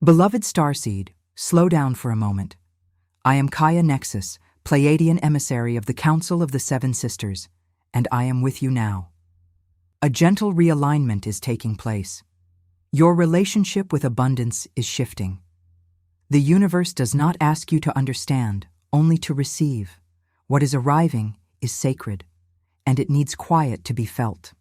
Beloved Starseed, slow down for a moment. I am Kaya Nexus, Pleiadian emissary of the Council of the Seven Sisters, and I am with you now. A gentle realignment is taking place. Your relationship with abundance is shifting. The universe does not ask you to understand, only to receive. What is arriving is sacred, and it needs quiet to be felt.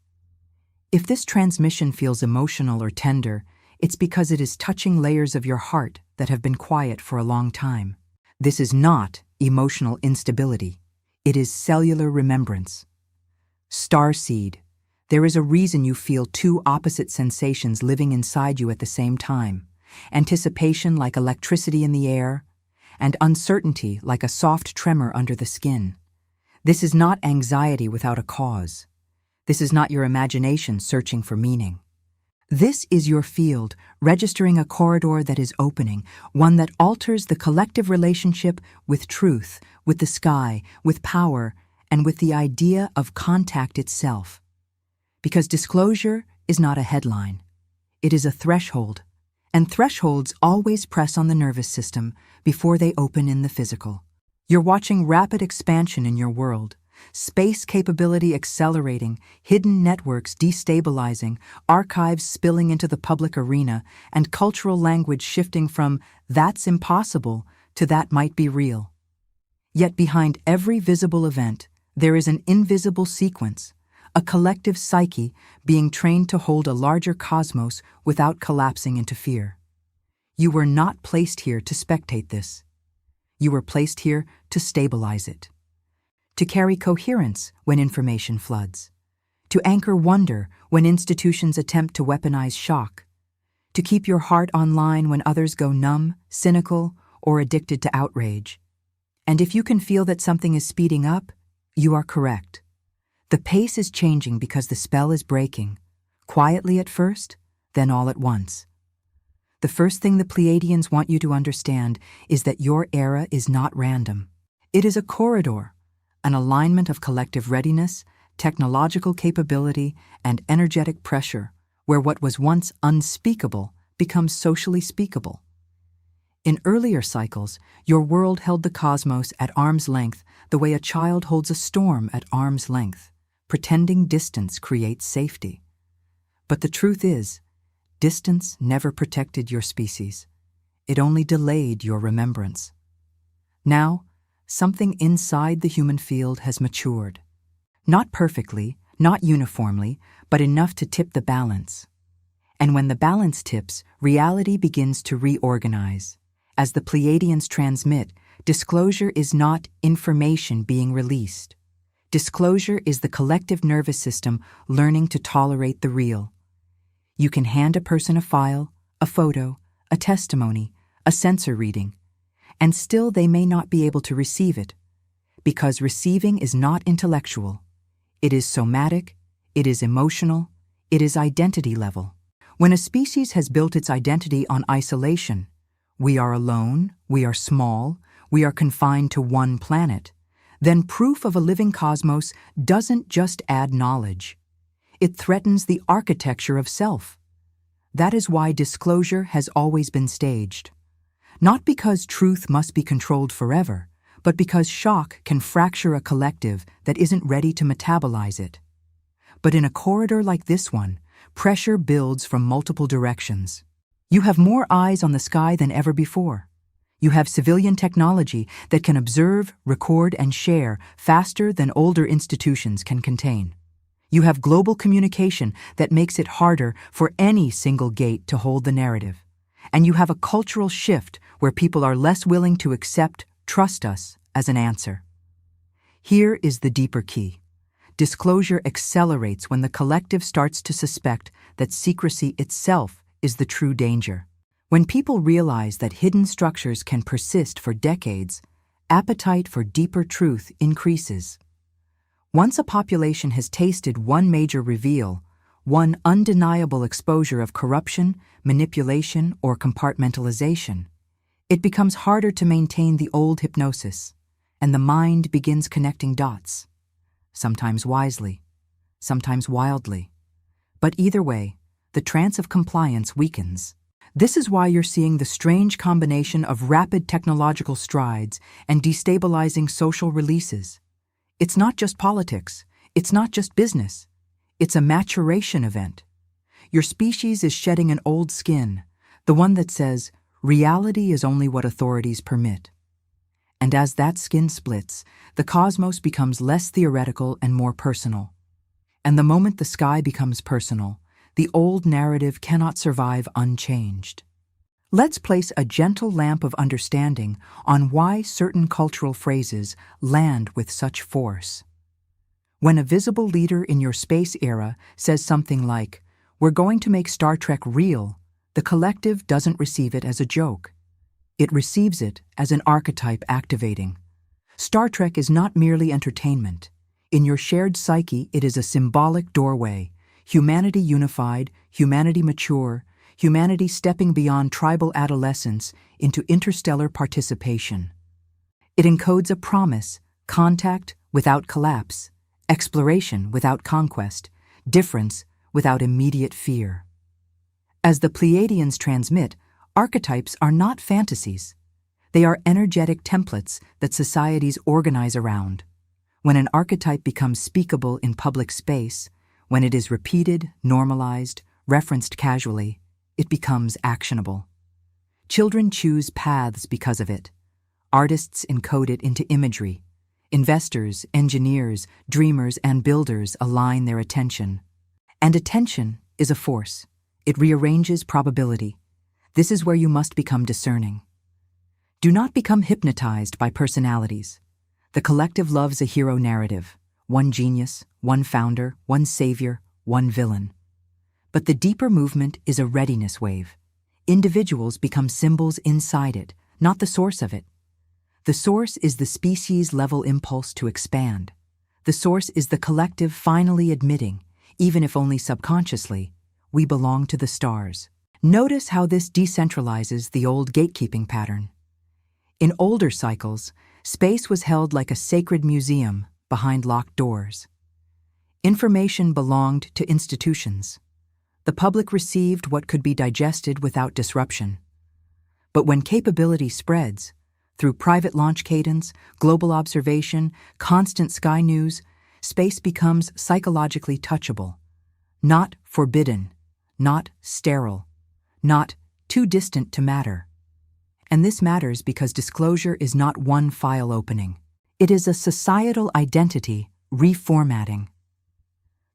If this transmission feels emotional or tender, it's because it is touching layers of your heart that have been quiet for a long time. This is not emotional instability. It is cellular remembrance. Starseed, there is a reason you feel two opposite sensations living inside you at the same time. Anticipation like electricity in the air, and uncertainty like a soft tremor under the skin. This is not anxiety without a cause. This is not your imagination searching for meaning. This is your field, registering a corridor that is opening, one that alters the collective relationship with truth, with the sky, with power, and with the idea of contact itself. Because disclosure is not a headline. It is a threshold, and thresholds always press on the nervous system before they open in the physical. You're watching rapid expansion in your world. Space capability accelerating, hidden networks destabilizing, archives spilling into the public arena, and cultural language shifting from "that's impossible" to "that might be real." Yet behind every visible event, there is an invisible sequence, a collective psyche being trained to hold a larger cosmos without collapsing into fear. You were not placed here to spectate this. You were placed here to stabilize it. To carry coherence when information floods, to anchor wonder when institutions attempt to weaponize shock, to keep your heart online when others go numb, cynical, or addicted to outrage. And if you can feel that something is speeding up, you are correct. The pace is changing because the spell is breaking, quietly at first, then all at once. The first thing the Pleiadians want you to understand is that your era is not random. It is a corridor, an alignment of collective readiness, technological capability, and energetic pressure, where what was once unspeakable becomes socially speakable. In earlier cycles, your world held the cosmos at arm's length the way a child holds a storm at arm's length, pretending distance creates safety. But the truth is, distance never protected your species. It only delayed your remembrance. Now, something inside the human field has matured. Not perfectly, not uniformly, but enough to tip the balance. And when the balance tips, reality begins to reorganize. As the Pleiadians transmit, disclosure is not information being released. Disclosure is the collective nervous system learning to tolerate the real. You can hand a person a file, a photo, a testimony, a sensor reading, and still they may not be able to receive it, because receiving is not intellectual. It is somatic, it is emotional, it is identity level. When a species has built its identity on isolation, we are alone, we are small, we are confined to one planet, then proof of a living cosmos doesn't just add knowledge. It threatens the architecture of self. That is why disclosure has always been staged. Not because truth must be controlled forever, but because shock can fracture a collective that isn't ready to metabolize it. But in a corridor like this one, pressure builds from multiple directions. You have more eyes on the sky than ever before. You have civilian technology that can observe, record, and share faster than older institutions can contain. You have global communication that makes it harder for any single gate to hold the narrative. And you have a cultural shift where people are less willing to accept "trust us" as an answer. Here is the deeper key. Disclosure accelerates when the collective starts to suspect that secrecy itself is the true danger. When people realize that hidden structures can persist for decades, appetite for deeper truth increases. Once a population has tasted one major reveal, one undeniable exposure of corruption, manipulation, or compartmentalization, it becomes harder to maintain the old hypnosis, and the mind begins connecting dots, sometimes wisely, sometimes wildly. But either way, the trance of compliance weakens. This is why you're seeing the strange combination of rapid technological strides and destabilizing social releases. It's not just politics. It's not just business. It's a maturation event. Your species is shedding an old skin, the one that says, reality is only what authorities permit. And as that skin splits, the cosmos becomes less theoretical and more personal. And the moment the sky becomes personal, the old narrative cannot survive unchanged. Let's place a gentle lamp of understanding on why certain cultural phrases land with such force. When a visible leader in your space era says something like, "We're going to make Star Trek real," the collective doesn't receive it as a joke. It receives it as an archetype activating. Star Trek is not merely entertainment. In your shared psyche, it is a symbolic doorway. Humanity unified, humanity mature, humanity stepping beyond tribal adolescence into interstellar participation. It encodes a promise, contact without collapse, exploration without conquest, difference without immediate fear. As the Pleiadians transmit, archetypes are not fantasies. They are energetic templates that societies organize around. When an archetype becomes speakable in public space, when it is repeated, normalized, referenced casually, it becomes actionable. Children choose paths because of it. Artists encode it into imagery. Investors, engineers, dreamers, and builders align their attention. And attention is a force. It rearranges probability. This is where you must become discerning. Do not become hypnotized by personalities. The collective loves a hero narrative. One genius, one founder, one savior, one villain. But the deeper movement is a readiness wave. Individuals become symbols inside it, not the source of it. The source is the species-level impulse to expand. The source is the collective finally admitting, even if only subconsciously, we belong to the stars. Notice how this decentralizes the old gatekeeping pattern. In older cycles, space was held like a sacred museum behind locked doors. Information belonged to institutions. The public received what could be digested without disruption. But when capability spreads, through private launch cadence, global observation, constant sky news, space becomes psychologically touchable. Not forbidden, not sterile, not too distant to matter. And this matters because disclosure is not one file opening. It is a societal identity reformatting.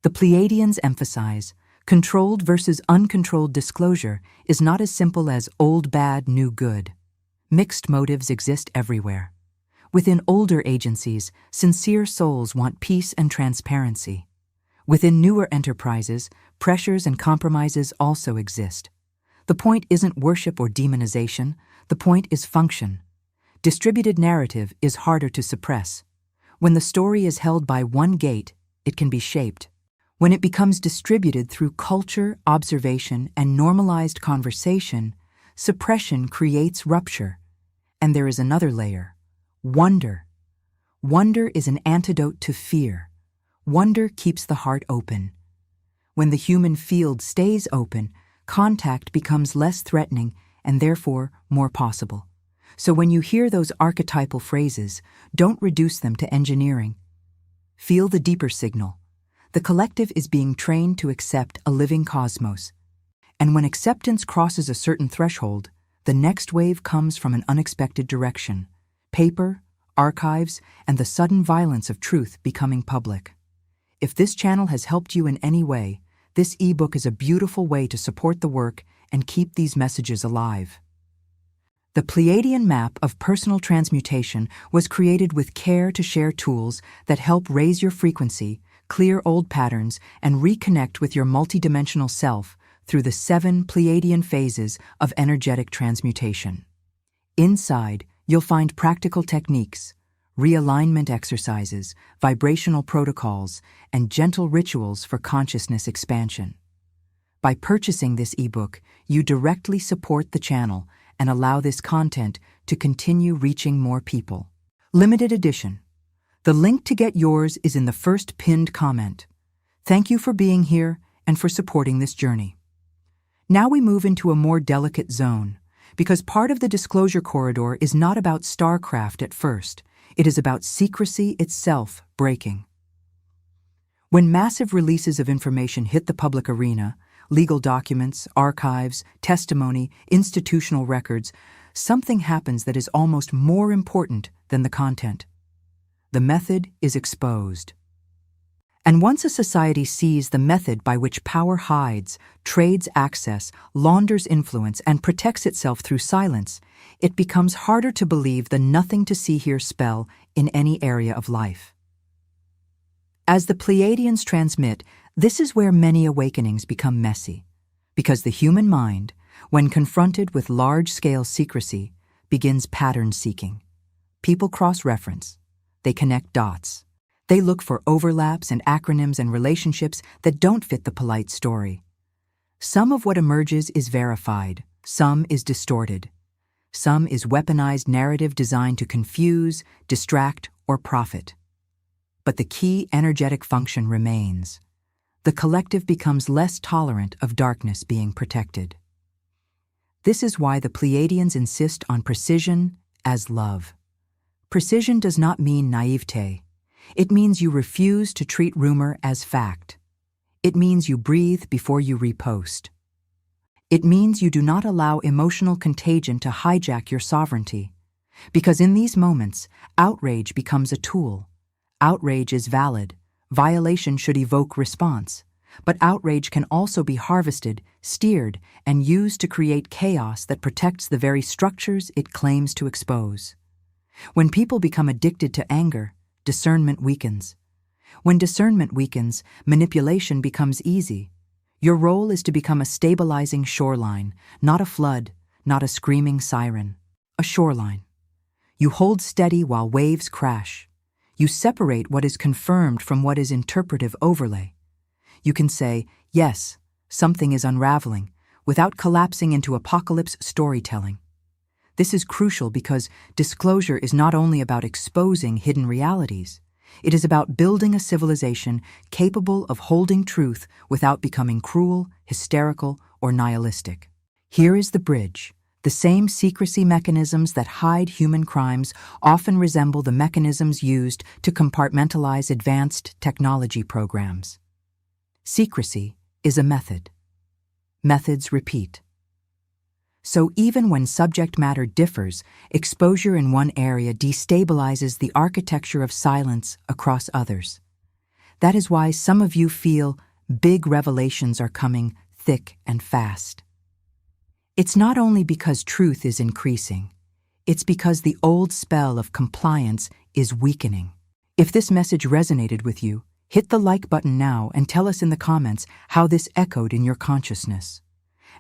The Pleiadians emphasize controlled versus uncontrolled disclosure is not as simple as old bad, new good. Mixed motives exist everywhere. Within older agencies, sincere souls want peace and transparency. Within newer enterprises, pressures and compromises also exist. The point isn't worship or demonization. The point is function. Distributed narrative is harder to suppress. When the story is held by one gate, it can be shaped. When it becomes distributed through culture, observation, and normalized conversation, suppression creates rupture. And there is another layer: wonder. Wonder is an antidote to fear. Wonder keeps the heart open. When the human field stays open, contact becomes less threatening and therefore more possible. So when you hear those archetypal phrases, don't reduce them to engineering. Feel the deeper signal. The collective is being trained to accept a living cosmos. And when acceptance crosses a certain threshold, the next wave comes from an unexpected direction: paper, archives, and the sudden violence of truth becoming public. If this channel has helped you in any way, this ebook is a beautiful way to support the work and keep these messages alive. The Pleiadian map of personal transmutation was created with care to share tools that help raise your frequency, clear old patterns, and reconnect with your multidimensional self through the 7 Pleiadian phases of energetic transmutation. Inside, you'll find practical techniques, realignment exercises, vibrational protocols, and gentle rituals for consciousness expansion. By purchasing this ebook, you directly support the channel and allow this content to continue reaching more people. Limited edition. The link to get yours is in the first pinned comment. Thank you for being here and for supporting this journey. Now we move into a more delicate zone, because part of the disclosure corridor is not about starcraft at first, it is about secrecy itself breaking. When massive releases of information hit the public arena, legal documents, archives, testimony, institutional records, something happens that is almost more important than the content. The method is exposed. And once a society sees the method by which power hides, trades access, launders influence, and protects itself through silence, it becomes harder to believe the nothing to see here spell in any area of life. As the Pleiadians transmit, this is where many awakenings become messy, because the human mind, when confronted with large-scale secrecy, begins pattern seeking. People cross-reference. They connect dots. They look for overlaps and acronyms and relationships that don't fit the polite story. Some of what emerges is verified, some is distorted. Some is weaponized narrative designed to confuse, distract, or profit. But the key energetic function remains. The collective becomes less tolerant of darkness being protected. This is why the Pleiadians insist on precision as love. Precision does not mean naivete. It means you refuse to treat rumor as fact. It means you breathe before you repost. It means you do not allow emotional contagion to hijack your sovereignty. Because in these moments, outrage becomes a tool. Outrage is valid. Violation should evoke response. But outrage can also be harvested, steered, and used to create chaos that protects the very structures it claims to expose. When people become addicted to anger, discernment weakens. When discernment weakens, manipulation becomes easy. Your role is to become a stabilizing shoreline, not a flood, not a screaming siren. A shoreline. You hold steady while waves crash. You separate what is confirmed from what is interpretive overlay. You can say, yes, something is unraveling, without collapsing into apocalypse storytelling. This is crucial because disclosure is not only about exposing hidden realities, it is about building a civilization capable of holding truth without becoming cruel, hysterical, or nihilistic. Here is the bridge. The same secrecy mechanisms that hide human crimes often resemble the mechanisms used to compartmentalize advanced technology programs. Secrecy is a method. Methods repeat. So even when subject matter differs, exposure in one area destabilizes the architecture of silence across others. That is why some of you feel big revelations are coming thick and fast. It's not only because truth is increasing, it's because the old spell of compliance is weakening. If this message resonated with you, hit the like button now and tell us in the comments how this echoed in your consciousness.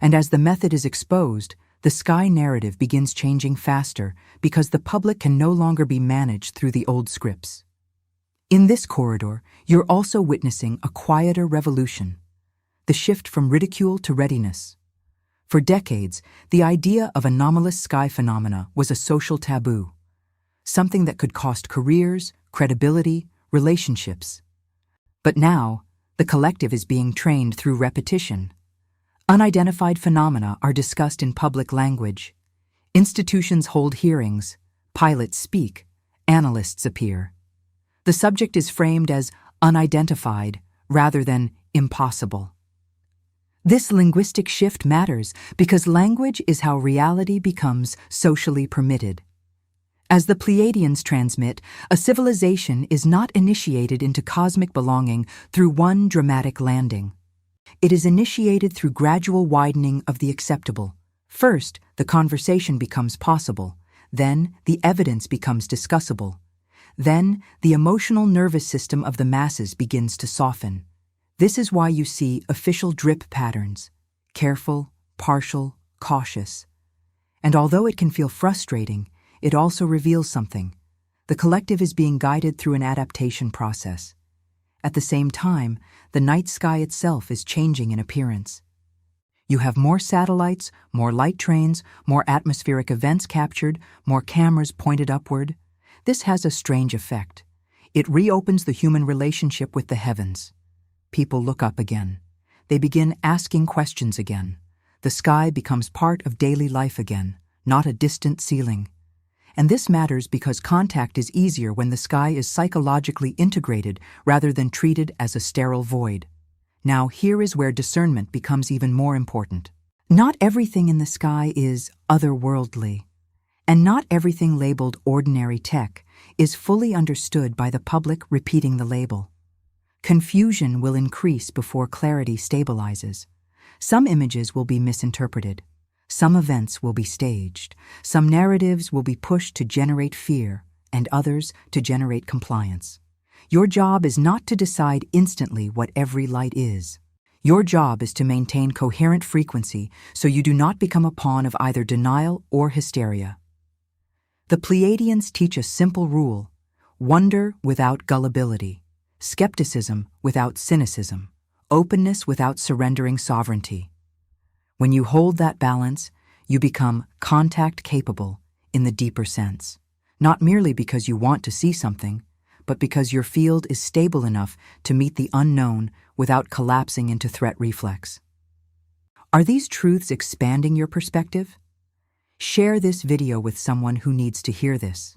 And as the method is exposed, the sky narrative begins changing faster because the public can no longer be managed through the old scripts. In this corridor, you're also witnessing a quieter revolution, the shift from ridicule to readiness. For decades, the idea of anomalous sky phenomena was a social taboo, something that could cost careers, credibility, relationships. But now, the collective is being trained through repetition. Unidentified phenomena are discussed in public language. Institutions hold hearings, pilots speak, analysts appear. The subject is framed as unidentified rather than impossible. This linguistic shift matters because language is how reality becomes socially permitted. As the Pleiadians transmit, a civilization is not initiated into cosmic belonging through one dramatic landing. It is initiated through gradual widening of the acceptable. First, the conversation becomes possible. Then, the evidence becomes discussable. Then, the emotional nervous system of the masses begins to soften. This is why you see official drip patterns, careful, partial, cautious. And although it can feel frustrating, it also reveals something. The collective is being guided through an adaptation process. At the same time, the night sky itself is changing in appearance. You have more satellites, more light trains, more atmospheric events captured, more cameras pointed upward. This has a strange effect. It reopens the human relationship with the heavens. People look up again. They begin asking questions again. The sky becomes part of daily life again, not a distant ceiling. And this matters because contact is easier when the sky is psychologically integrated rather than treated as a sterile void. Now, here is where discernment becomes even more important. Not everything in the sky is otherworldly, and not everything labeled ordinary tech is fully understood by the public repeating the label. Confusion will increase before clarity stabilizes. Some images will be misinterpreted. Some events will be staged. Some narratives will be pushed to generate fear, and others to generate compliance. Your job is not to decide instantly what every light is. Your job is to maintain coherent frequency so you do not become a pawn of either denial or hysteria. The Pleiadians teach a simple rule: wonder without gullibility, skepticism without cynicism, openness without surrendering sovereignty. When you hold that balance, you become contact-capable in the deeper sense, not merely because you want to see something, but because your field is stable enough to meet the unknown without collapsing into threat reflex. Are these truths expanding your perspective? Share this video with someone who needs to hear this.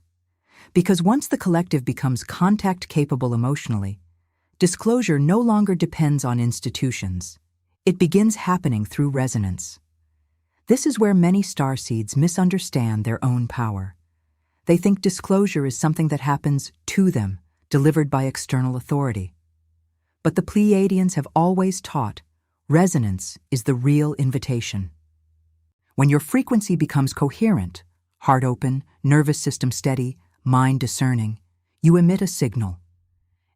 Because once the collective becomes contact-capable emotionally, disclosure no longer depends on institutions. It begins happening through resonance. This is where many starseeds misunderstand their own power. They think disclosure is something that happens to them, delivered by external authority. But the Pleiadians have always taught resonance is the real invitation. When your frequency becomes coherent, heart open, nervous system steady, mind discerning, you emit a signal.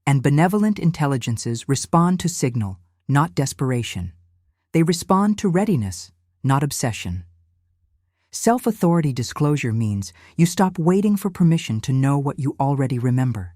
And benevolent intelligences respond to signal, not desperation. They respond to readiness, not obsession. Self-authority disclosure means you stop waiting for permission to know what you already remember.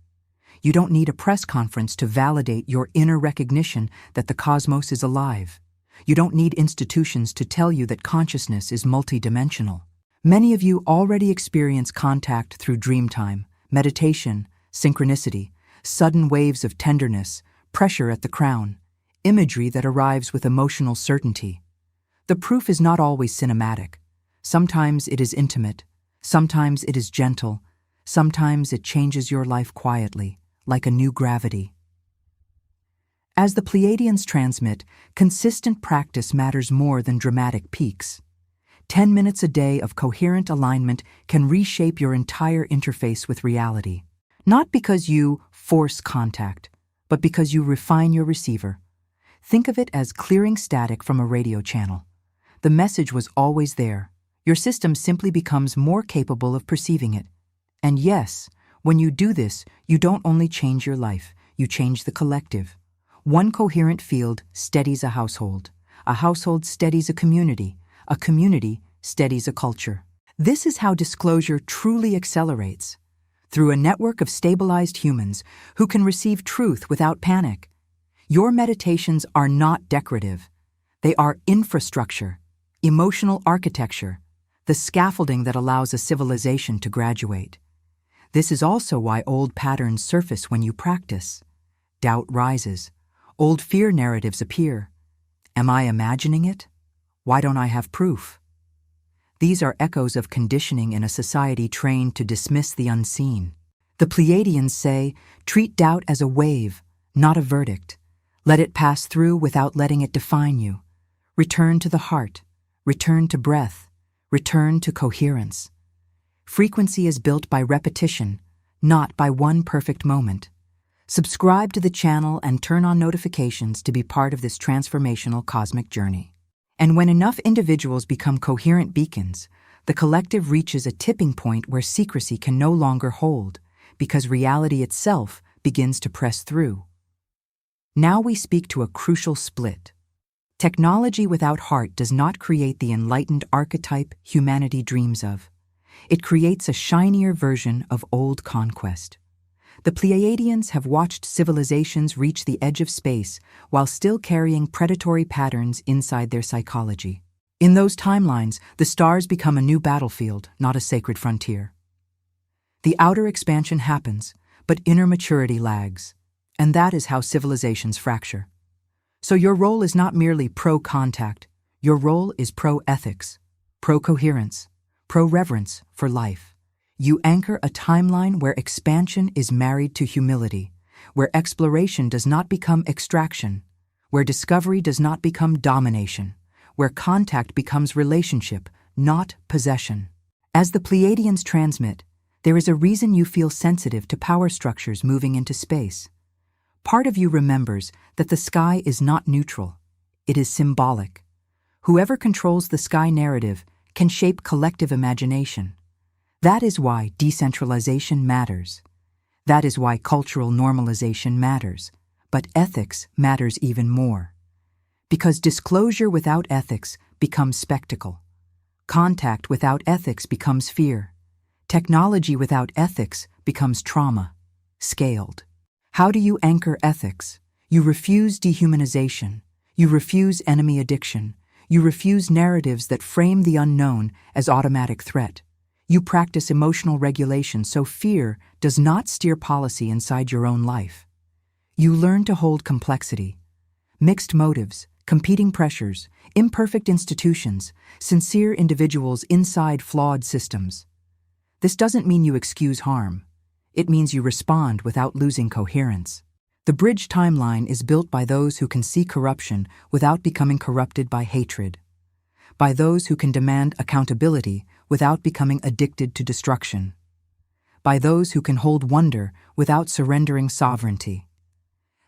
You don't need a press conference to validate your inner recognition that the cosmos is alive. You don't need institutions to tell you that consciousness is multidimensional. Many of you already experience contact through dreamtime, meditation, synchronicity, sudden waves of tenderness, pressure at the crown, imagery that arrives with emotional certainty. The proof is not always cinematic. Sometimes it is intimate, sometimes it is gentle, sometimes it changes your life quietly, like a new gravity. As the Pleiadians transmit, consistent practice matters more than dramatic peaks. 10 minutes a day of coherent alignment can reshape your entire interface with reality. Not because you force contact, but because you refine your receiver. Think of it as clearing static from a radio channel. The message was always there. Your system simply becomes more capable of perceiving it. And yes, when you do this, you don't only change your life, you change the collective. One coherent field steadies a household steadies a community steadies a culture. This is how disclosure truly accelerates. Through a network of stabilized humans who can receive truth without panic. Your meditations are not decorative. They are infrastructure, emotional architecture, the scaffolding that allows a civilization to graduate. This is also why old patterns surface when you practice. Doubt rises. Old fear narratives appear. Am I imagining it? Why don't I have proof? These are echoes of conditioning in a society trained to dismiss the unseen. The Pleiadians say, treat doubt as a wave, not a verdict. Let it pass through without letting it define you. Return to the heart. Return to breath. Return to coherence. Frequency is built by repetition, not by one perfect moment. Subscribe to the channel and turn on notifications to be part of this transformational cosmic journey. And when enough individuals become coherent beacons, the collective reaches a tipping point where secrecy can no longer hold, because reality itself begins to press through. Now we speak to a crucial split. Technology without heart does not create the enlightened archetype humanity dreams of. It creates a shinier version of old conquest. The Pleiadians have watched civilizations reach the edge of space while still carrying predatory patterns inside their psychology. In those timelines, the stars become a new battlefield, not a sacred frontier. The outer expansion happens, but inner maturity lags, and that is how civilizations fracture. So your role is not merely pro-contact, Your role is pro-ethics, pro-coherence, pro-reverence for life. You anchor a timeline where expansion is married to humility, where exploration does not become extraction, where discovery does not become domination, where contact becomes relationship, not possession. As the Pleiadians transmit, there is a reason you feel sensitive to power structures moving into space. Part of you remembers that the sky is not neutral, it is symbolic. Whoever controls the sky narrative can shape collective imagination. That is why decentralization matters. That is why cultural normalization matters. But ethics matters even more. Because disclosure without ethics becomes spectacle. Contact without ethics becomes fear. Technology without ethics becomes trauma, scaled. How do you anchor ethics? You refuse dehumanization. You refuse enemy addiction. You refuse narratives that frame the unknown as automatic threat. You practice emotional regulation so fear does not steer policy inside your own life. You learn to hold complexity, mixed motives, competing pressures, imperfect institutions, sincere individuals inside flawed systems. This doesn't mean you excuse harm. It means you respond without losing coherence. The bridge timeline is built by those who can see corruption without becoming corrupted by hatred, by those who can demand accountability without becoming addicted to destruction, by those who can hold wonder without surrendering sovereignty.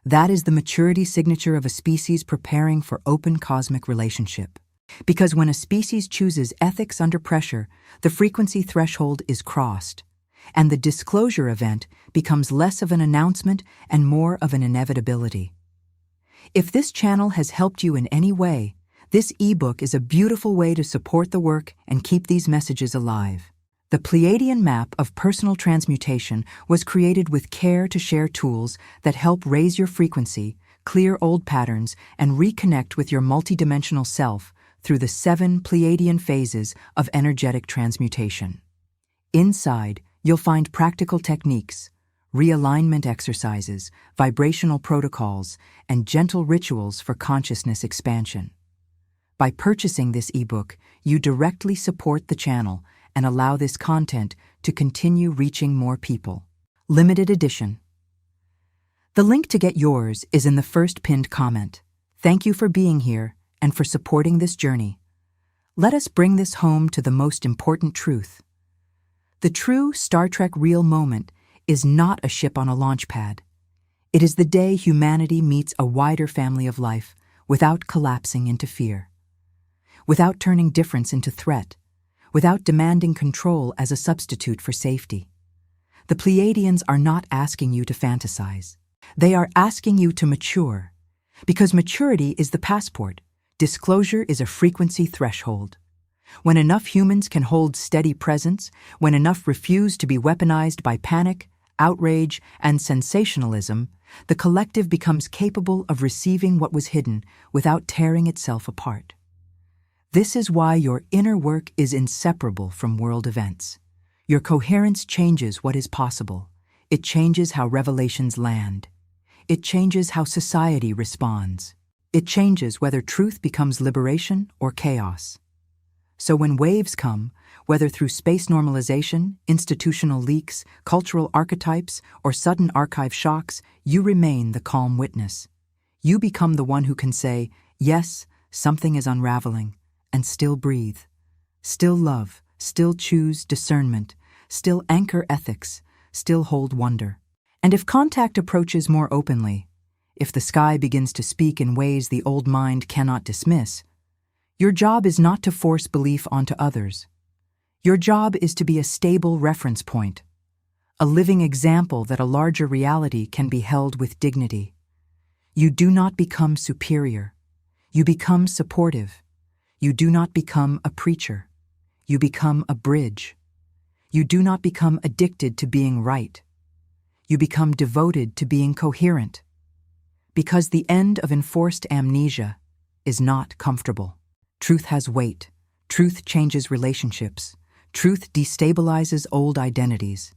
That is the maturity signature of a species preparing for open cosmic relationship. Because when a species chooses ethics under pressure, the frequency threshold is crossed, and the disclosure event becomes less of an announcement and more of an inevitability. If this channel has helped you in any way, this ebook is a beautiful way to support the work and keep these messages alive. The Pleiadian map of personal transmutation was created with care to share tools that help raise your frequency, clear old patterns, and reconnect with your multidimensional self through the 7 Pleiadian phases of energetic transmutation. Inside, you'll find practical techniques, realignment exercises, vibrational protocols, and gentle rituals for consciousness expansion. By purchasing this ebook, you directly support the channel and allow this content to continue reaching more people. Limited edition. The link to get yours is in the first pinned comment. Thank you for being here and for supporting this journey. Let us bring this home to the most important truth. The true Star Trek real moment is not a ship on a launch pad. It is the day humanity meets a wider family of life without collapsing into fear, without turning difference into threat, without demanding control as a substitute for safety. The Pleiadians are not asking you to fantasize. They are asking you to mature, because maturity is the passport. Disclosure is a frequency threshold. When enough humans can hold steady presence, when enough refuse to be weaponized by panic, outrage, and sensationalism, the collective becomes capable of receiving what was hidden without tearing itself apart. This is why your inner work is inseparable from world events. Your coherence changes what is possible. It changes how revelations land. It changes how society responds. It changes whether truth becomes liberation or chaos. So when waves come, whether through space normalization, institutional leaks, cultural archetypes, or sudden archive shocks, you remain the calm witness. You become the one who can say, yes, something is unraveling, and still breathe, still love, still choose discernment, still anchor ethics, still hold wonder. And if contact approaches more openly, if the sky begins to speak in ways the old mind cannot dismiss, your job is not to force belief onto others. Your job is to be a stable reference point, a living example that a larger reality can be held with dignity. You do not become superior. You become supportive. You do not become a preacher. You become a bridge. You do not become addicted to being right. You become devoted to being coherent. Because the end of enforced amnesia is not comfortable. Truth has weight. Truth changes relationships. Truth destabilizes old identities.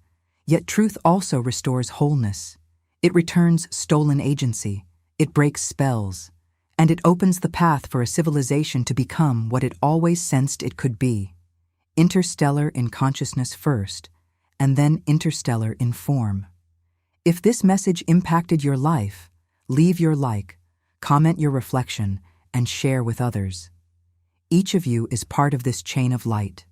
Yet truth also restores wholeness. It returns stolen agency. It breaks spells. and it opens the path for a civilization to become what it always sensed it could be: interstellar in consciousness first, and then interstellar in form. If this message impacted your life, leave your like, comment your reflection, and share with others. Each of you is part of this chain of light.